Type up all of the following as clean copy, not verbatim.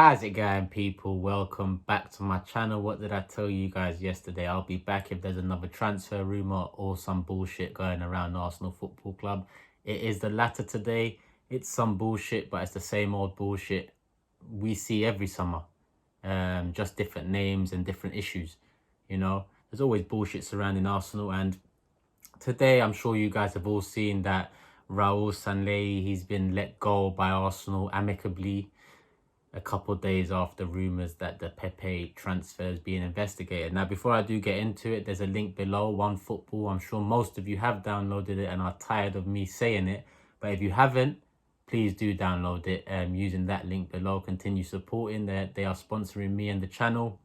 How's it going, people? Welcome back to my channel. What did I tell you guys yesterday? I'll be back if there's another transfer rumour or some bullshit going around Arsenal Football Club. It is the latter today. It's some bullshit, but it's the same old bullshit we see every summer. Just different names and different issues. You know, there's always bullshit surrounding Arsenal, and today I'm sure you guys have all seen that Raul Sanllehi, he's been let go by Arsenal amicably a couple of days after rumours that the Pepe transfer is being investigated. Now, before I do get into it, there's a link below, OneFootball. I'm sure most of you have downloaded it and are tired of me saying it. But if you haven't, please do download it using that link below. Continue supporting. They are sponsoring me and the channel.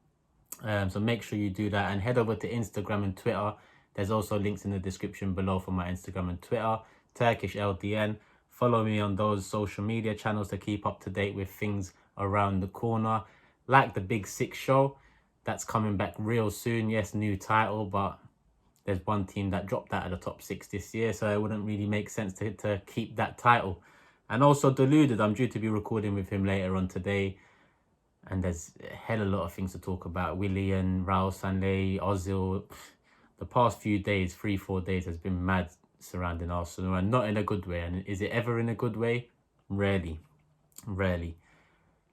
So make sure you do that. And head over to Instagram and Twitter. There's also links in the description below for my Instagram and Twitter. Turkish LDN. Follow me on those social media channels to keep up to date with things around the corner, like the Big Six show that's coming back real soon. Yes, new title, but there's one team that dropped out of the top 6 this year, so it wouldn't really make sense to keep that title. And also Deluded, I'm due to be recording with him later on today, and there's a hell of a lot of things to talk about. Willian, Raul Sanllehi, Ozil. The past few days, 3-4 days, has been mad surrounding Arsenal, and not in a good way. And is it ever in a good way? Rarely.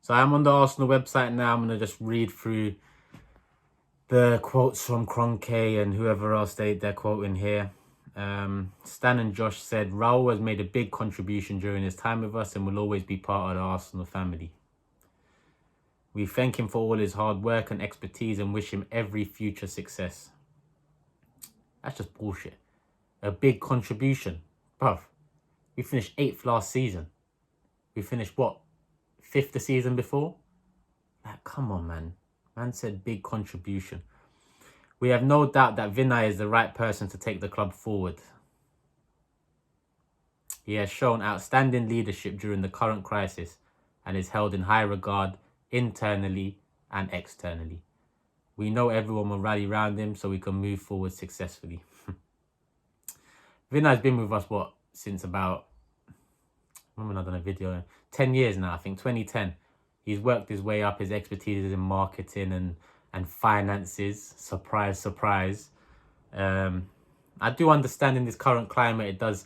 So I'm on the Arsenal website now. I'm going to just read through the quotes from KROENKEOUT and whoever else they're quoting here. Stan and Josh said, Raul has made a big contribution during his time with us and will always be part of the Arsenal family. We thank him for all his hard work and expertise and wish him every future success. That's just bullshit. A big contribution. Bruv, we finished 8th last season. We finished what? 5th the season before? Like, come on, man. Man said big contribution. We have no doubt that Vinai is the right person to take the club forward. He has shown outstanding leadership during the current crisis and is held in high regard internally and externally. We know everyone will rally around him so we can move forward successfully. Vinai's been with us, what, since about, when I've done a video, 10 years now, I think, 2010. He's worked his way up. His expertise is in marketing and finances. Surprise, surprise. I do understand in this current climate, it does,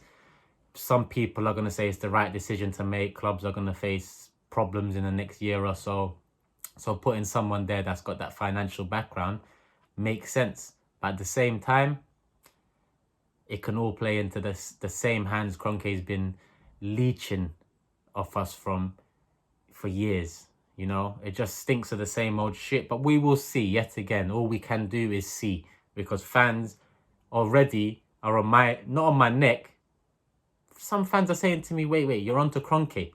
some people are going to say it's the right decision to make. Clubs are going to face problems in the next year or so. So putting someone there that's got that financial background makes sense. But at the same time, it can all play into the same hands KROENKEOUT's been leeching off us for years. You know, it just stinks of the same old shit. But we will see yet again. All we can do is see, because fans already are on not on my neck. Some fans are saying to me, wait, you're on to KROENKEOUT.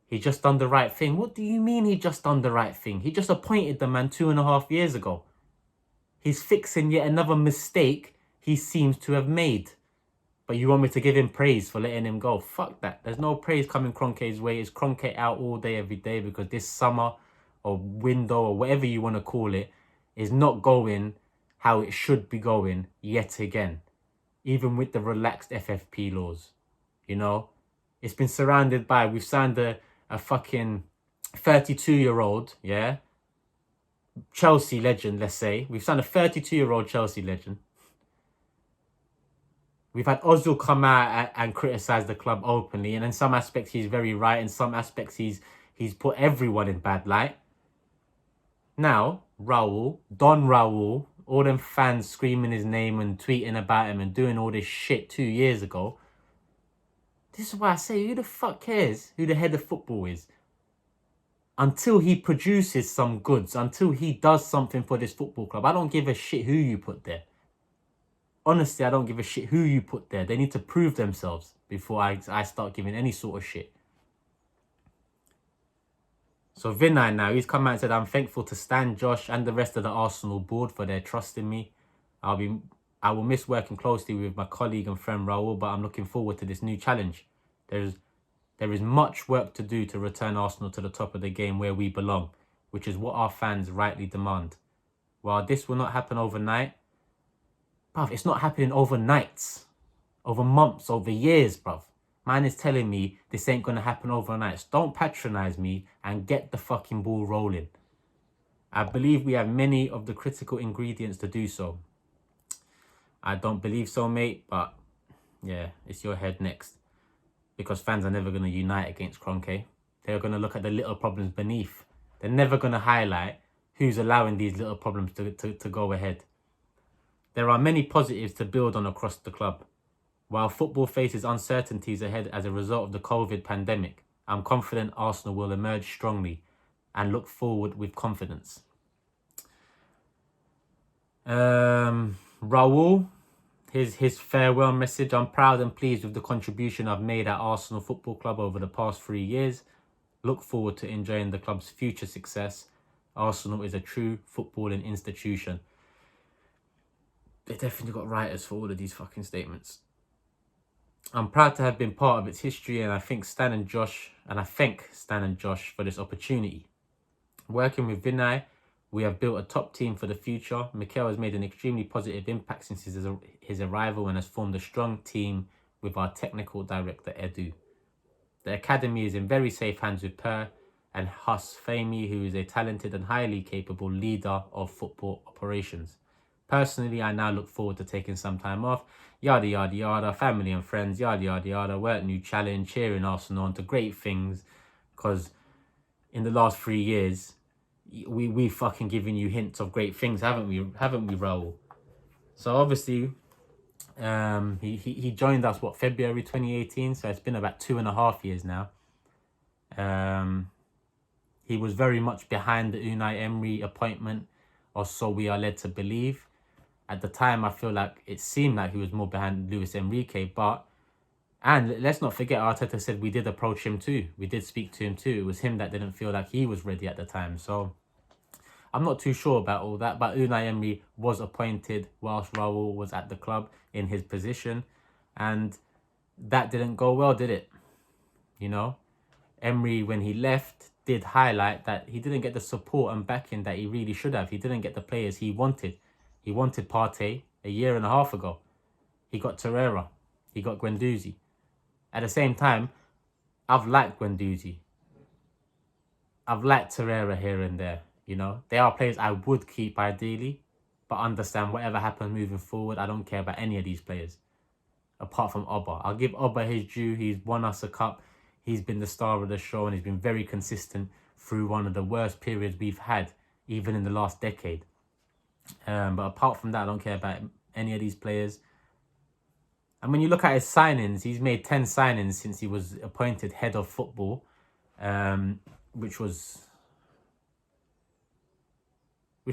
He just done the right thing. What do you mean he just done the right thing? He just appointed the man 2.5 years ago. He's fixing yet another mistake he seems to have made. But you want me to give him praise for letting him go? Fuck that. There's no praise coming KROENKEOUT's way. It's KROENKEOUT out all day, every day, because this summer or window or whatever you want to call it is not going how it should be going yet again. Even with the relaxed FFP laws, you know? It's been surrounded by, we've signed a fucking 32-year-old, yeah? Chelsea legend, let's say. We've signed a 32-year-old Chelsea legend. We've had Ozil come out and criticise the club openly, and in some aspects he's very right. In some aspects he's put everyone in bad light. Now, Raul, Don Raul, all them fans screaming his name and tweeting about him and doing all this shit 2 years ago. This is why I say, who the fuck cares who the head of football is? Until he produces some goods, until he does something for this football club, I don't give a shit who you put there. Honestly, I don't give a shit who you put there. They need to prove themselves before I start giving any sort of shit. So Vinai now, he's come out and said, I'm thankful to Stan, Josh and the rest of the Arsenal board for their trust in me. I will miss working closely with my colleague and friend Raul, but I'm looking forward to this new challenge. There is much work to do to return Arsenal to the top of the game where we belong, which is what our fans rightly demand. While this will not happen overnight, bruv, it's not happening over nights, over months, over years, bruv. Man is telling me this ain't going to happen overnight. So don't patronize me and get the fucking ball rolling. I believe we have many of the critical ingredients to do so. I don't believe so, mate, but yeah, it's your head next. Because fans are never going to unite against Kroenke. They're going to look at the little problems beneath. They're never going to highlight who's allowing these little problems to go ahead. There are many positives to build on across the club. While football faces uncertainties ahead as a result of the COVID pandemic, I'm confident Arsenal will emerge strongly and look forward with confidence. Raul, his farewell message. I'm proud and pleased with the contribution I've made at Arsenal Football Club over the past 3 years. Look forward to enjoying the club's future success. Arsenal is a true footballing institution. They definitely got writers for all of these fucking statements. I'm proud to have been part of its history, and I thank Stan and Josh for this opportunity. Working with Vinai, we have built a top team for the future. Mikel has made an extremely positive impact since his arrival and has formed a strong team with our technical director, Edu. The academy is in very safe hands with Per and Huss Fahmy, who is a talented and highly capable leader of football operations. Personally, I now look forward to taking some time off, yada yada yada, family and friends, yada yada yada, work new challenge, cheering Arsenal on to great things, because in the last 3 years, we fucking given you hints of great things, haven't we, Raul? So obviously, he joined us, February 2018, so it's been about 2.5 years now. He was very much behind the Unai Emery appointment, or so we are led to believe. At the time, I feel like it seemed like he was more behind Luis Enrique, and let's not forget, Arteta said we did approach him too. We did speak to him too. It was him that didn't feel like he was ready at the time. So I'm not too sure about all that, but Unai Emery was appointed whilst Raul was at the club in his position, and that didn't go well, did it? You know, Emery, when he left, did highlight that he didn't get the support and backing that he really should have. He didn't get the players he wanted. He wanted Partey 1.5 years ago. He got Torreira. He got Guendouzi. At the same time, I've liked Guendouzi. I've liked Torreira here and there. You know, they are players I would keep ideally, but understand whatever happens moving forward, I don't care about any of these players, apart from Oba. I'll give Oba his due. He's won us a cup. He's been the star of the show, and he's been very consistent through one of the worst periods we've had, even in the last decade. But apart from that, I don't care about any of these players. And when you look at his signings, he's made 10 signings since he was appointed head of football, which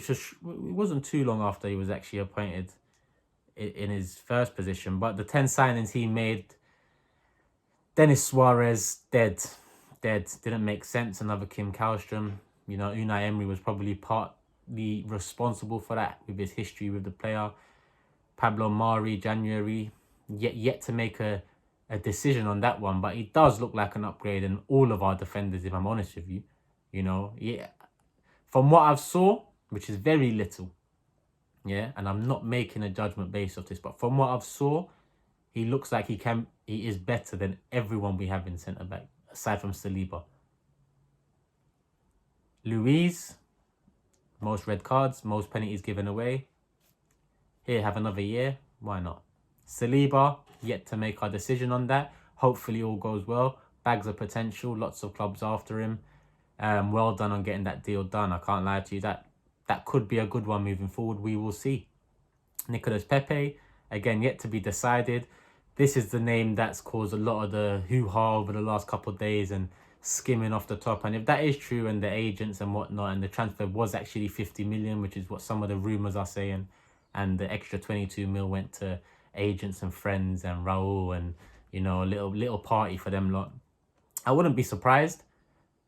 it wasn't too long after he was actually appointed in his first position. But the 10 signings he made, Denis Suarez, dead, didn't make sense. Another Kim Kallstrom. You know, Unai Emery was probably partly responsible for that with his history with the player. Pablo Mari, January, yet to make a decision on that one, but he does look like an upgrade in all of our defenders, if I'm honest with you. You know, yeah, from what I've saw, which is very little, yeah, and I'm not making a judgment based off this, but from what I've saw, he looks like he is better than everyone we have in centre back, aside from Saliba. Luiz, most red cards, most penalties given away. Here, have another year. Why not? Saliba, yet to make our decision on that. Hopefully all goes well. Bags of potential. Lots of clubs after him. Well done on getting that deal done. I can't lie to you. That could be a good one moving forward. We will see. Nicolas Pepe, again, yet to be decided. This is the name that's caused a lot of the hoo-ha over the last couple of days and skimming off the top. And if that is true, and the agents and whatnot, and the transfer was actually 50 million, which is what some of the rumours are saying, and the extra 22 mil went to agents and friends and Raul, and, you know, a little party for them lot, I wouldn't be surprised.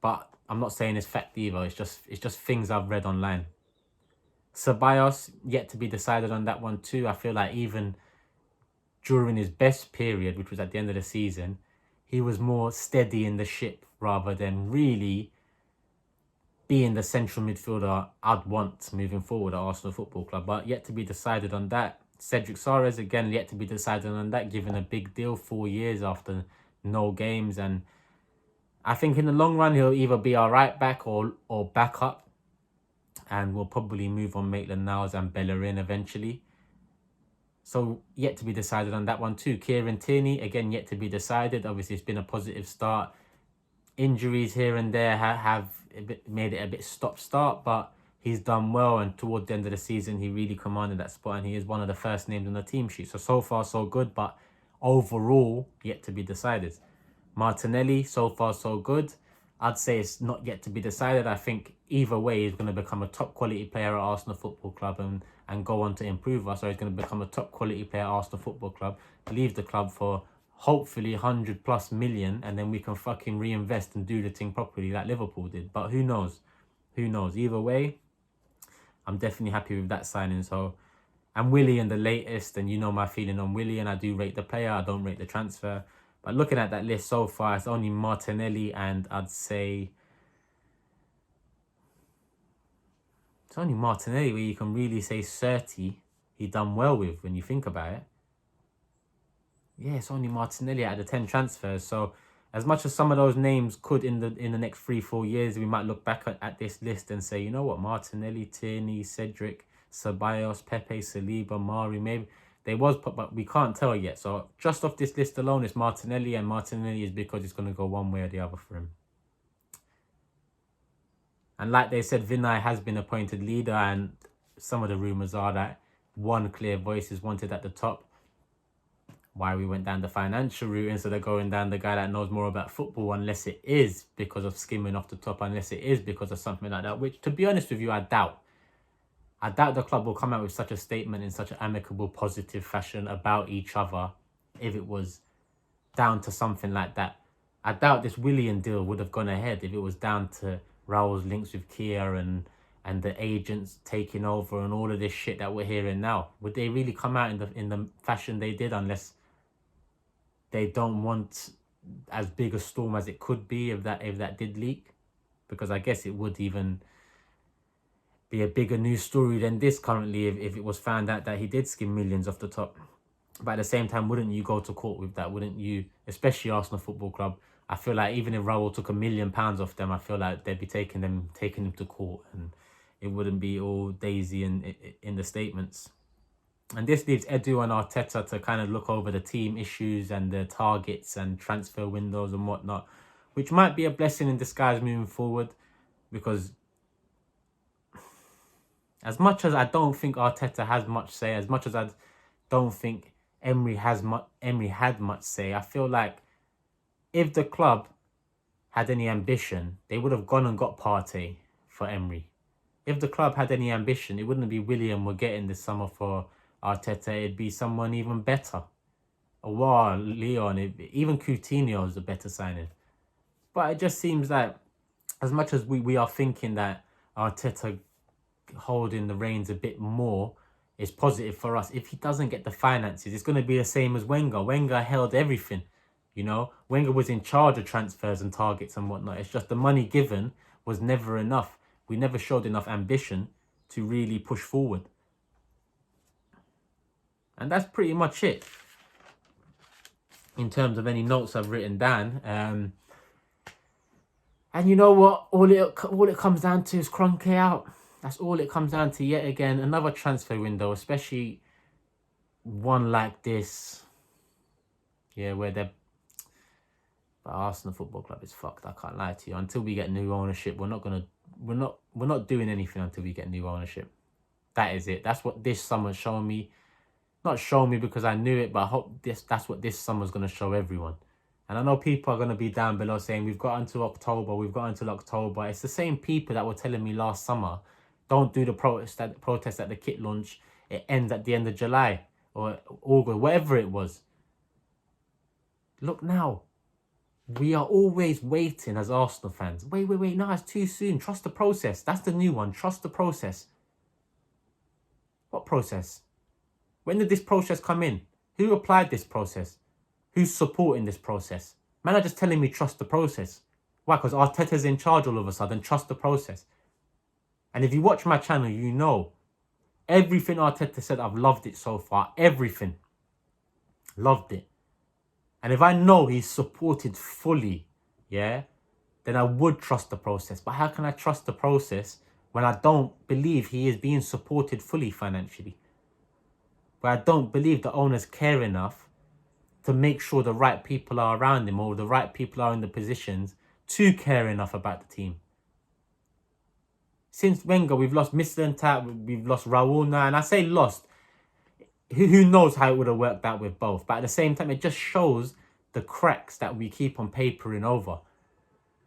But I'm not saying it's fact either. It's just things I've read online. Ceballos, yet to be decided on that one too. I feel like even during his best period, which was at the end of the season, he was more steady in the ship rather than really being the central midfielder I'd want moving forward at Arsenal Football Club. But yet to be decided on that. Cedric Soares, again, yet to be decided on that, given a big deal 4 years after no games. And I think in the long run, he'll either be our right back or back up. And we'll probably move on Maitland-Niles and Bellerin eventually. So yet to be decided on that one too. Kieran Tierney, again, yet to be decided. Obviously, it's been a positive start. Injuries here and there have made it a bit stop-start, but he's done well. And toward the end of the season, he really commanded that spot. And he is one of the first names on the team sheet. So far, so good. But overall, yet to be decided. Martinelli, so far, so good. I'd say it's not yet to be decided. I think either way, he's going to become a top quality player at Arsenal Football Club and go on to improve us. Or he's going to become a top quality player at Arsenal Football Club, leave the club for hopefully 100+ million, and then we can fucking reinvest and do the thing properly like Liverpool did. But who knows? Who knows? Either way, I'm definitely happy with that signing. So, and Willian the latest, and you know my feeling on Willian. I do rate the player, I don't rate the transfer. But looking at that list so far, it's only Martinelli and I'd say it's only Martinelli where you can really say Certi he done well with when you think about it. Yeah, it's only Martinelli out of the 10 transfers. So as much as some of those names could in the next 3-4 years, we might look back at this list and say, you know what, Martinelli, Tierney, Cedric, Ceballos, Pepe, Saliba, Mari, maybe they was, but we can't tell yet. So just off this list alone, it's Martinelli, and Martinelli is because it's going to go one way or the other for him. And like they said, Vinai has been appointed leader, and some of the rumours are that one clear voice is wanted at the top. Why we went down the financial route instead of going down the guy that knows more about football, unless it is because of skimming off the top, unless it is because of something like that, which, to be honest with you, I doubt. I doubt the club will come out with such a statement in such an amicable, positive fashion about each other if it was down to something like that. I doubt this Willian deal would have gone ahead if it was down to Raul's links with Kia and the agents taking over and all of this shit that we're hearing now. Would they really come out in the fashion they did, unless they don't want as big a storm as it could be if that did leak? Because I guess it would even be a bigger news story than this currently if it was found out that he did skim millions off the top. But at the same time, wouldn't you go to court with that? Wouldn't you, especially Arsenal Football Club? I feel like even if Raul took £1 million off them, I feel like they'd be taking them to court, and it wouldn't be all daisy in the statements. And this leaves Edu and Arteta to kind of look over the team issues and the targets and transfer windows and whatnot, which might be a blessing in disguise moving forward, because as much as I don't think Arteta has much say, as much as I don't think Emery had much say, I feel like if the club had any ambition, they would have gone and got Partey for Emery. If the club had any ambition, it wouldn't be William we're getting this summer for Arteta. It'd be someone even better. Awar, Leon, even Coutinho is a better signing. But it just seems like as much as we are thinking that Arteta holding the reins a bit more is positive for us, if he doesn't get the finances, it's going to be the same as Wenger. Wenger held everything, you know. Wenger was in charge of transfers and targets and whatnot. It's just the money given was never enough. We never showed enough ambition to really push forward. And that's pretty much it in terms of any notes I've written down. And you know what? All it comes down to is KROENKEOUT. That's all it comes down to yet again. Another transfer window, especially one like this. Yeah, where they're... But Arsenal Football Club is fucked. I can't lie to you. Until we get new ownership, we're not doing anything until we get new ownership. That is it. That's what this summer's showing me. Not showing me because I knew it, but I hope that's what this summer's going to show everyone. And I know people are going to be down below saying, we've got until October. It's the same people that were telling me last summer, don't do the protest at the kit launch. It ends at the end of July or August, whatever it was. Look now. We are always waiting as Arsenal fans. Wait. No, it's too soon. Trust the process. That's the new one. Trust the process. What process? When did this process come in? Who applied this process? Who's supporting this process? Man are just telling me trust the process. Why? Because Arteta's in charge all of a sudden. Trust the process. And if you watch my channel, you know everything Arteta said, I've loved it so far. Everything. Loved it. And if I know he's supported fully, yeah, then I would trust the process. But how can I trust the process when I don't believe he is being supported fully financially? Where I don't believe the owners care enough to make sure the right people are around him, or the right people are in the positions to care enough about the team. Since Wenger, we've lost Mislintat, we've lost Raul now, and I say lost. Who knows how it would have worked out with both? But at the same time, it just shows the cracks that we keep on papering over.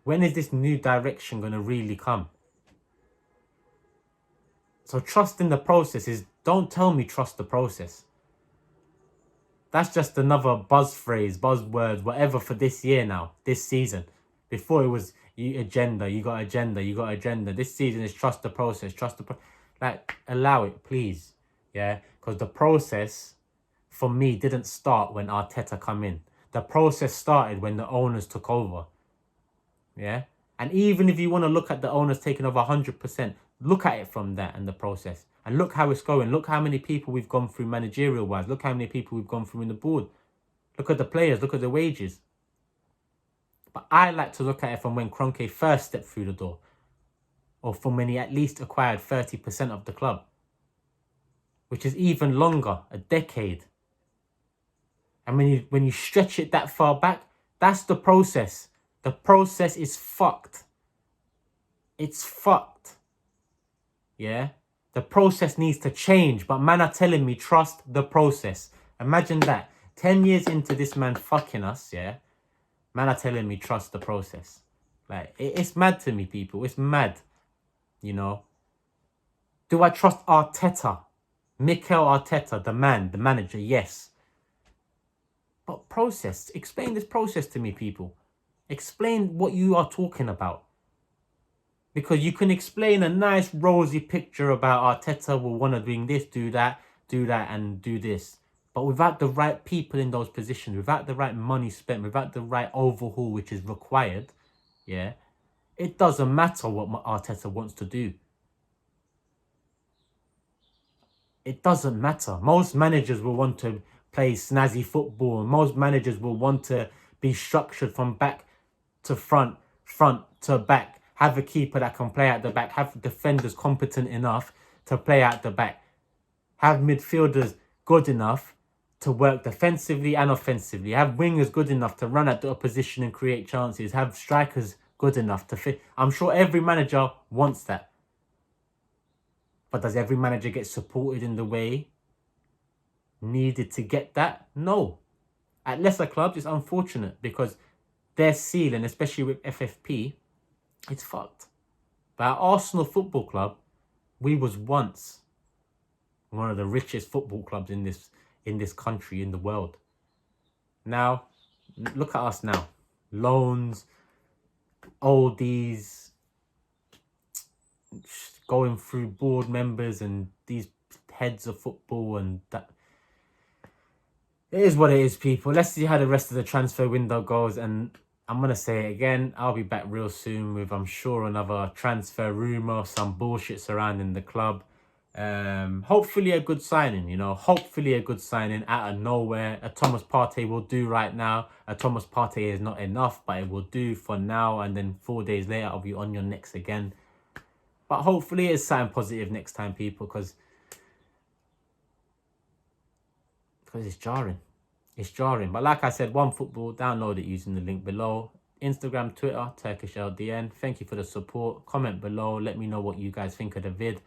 When is this new direction going to really come? So trust in the process is, don't tell me trust the process. That's just another buzz phrase, buzzwords, whatever for this year now, this season. Before it was agenda, you got agenda, you got agenda. This season is trust the process, like, allow it, please. Yeah, because the process for me didn't start when Arteta come in. The process started when the owners took over. Yeah, and even if you want to look at the owners taking over 100%, look at it from that and the process. And look how it's going. Look how many people we've gone through managerial-wise. Look how many people we've gone through in the board. Look at the players. Look at the wages. But I like to look at it from when Kroenke first stepped through the door. Or from when he at least acquired 30% of the club. Which is even longer, a decade. And when you stretch it that far back, that's the process. The process is fucked. It's fucked. Yeah? The process needs to change, but man are telling me trust the process. Imagine that. 10 years into this man fucking us, yeah? Man are telling me trust the process. Like, it's mad to me, people. It's mad. You know? Do I trust Arteta? Mikel Arteta, the man, the manager? Yes. But process. Explain this process to me, people. Explain what you are talking about. Because you can explain a nice rosy picture about Arteta will want to bring this, do that, and do this. But without the right people in those positions, without the right money spent, without the right overhaul which is required, yeah, it doesn't matter what Arteta wants to do. It doesn't matter. Most managers will want to play snazzy football. Most managers will want to be structured from back to front to back. Have a keeper that can play at the back. Have defenders competent enough to play at the back. Have midfielders good enough to work defensively and offensively. Have wingers good enough to run at the opposition and create chances. Have strikers good enough to fit. I'm sure every manager wants that. But does every manager get supported in the way needed to get that? No. At lesser clubs, it's unfortunate because their ceiling, especially with FFP, it's fucked. But at Arsenal Football Club, we was once one of the richest football clubs in this country, in the world. Now, look at us now. Loans, oldies, going through board members and these heads of football, and that. It is what it is, people. Let's see how the rest of the transfer window goes. And I'm going to say it again. I'll be back real soon with, I'm sure, another transfer rumour, some bullshit surrounding the club. Hopefully a good signing, you know. Hopefully a good signing out of nowhere. A Thomas Partey will do right now. A Thomas Partey is not enough, but it will do for now. And then 4 days later, I'll be on your necks again. But hopefully it's something positive next time, people, because it's jarring. It's jarring. But like I said, OneFootball, download it using the link below. Instagram, Twitter, Turkish LDN. Thank you for the support. Comment below. Let me know what you guys think of the vid.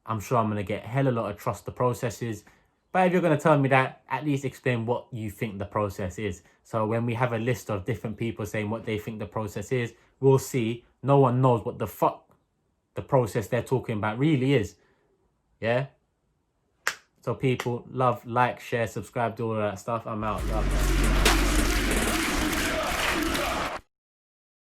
I'm sure I'm going to get a hell of a lot of trust the processes. But if you're going to tell me that, at least explain what you think the process is. So when we have a list of different people saying what they think the process is, we'll see. No one knows what the fuck the process they're talking about really is. Yeah? So people, love, like, share, subscribe, do all of that stuff. I'm out. Love, man.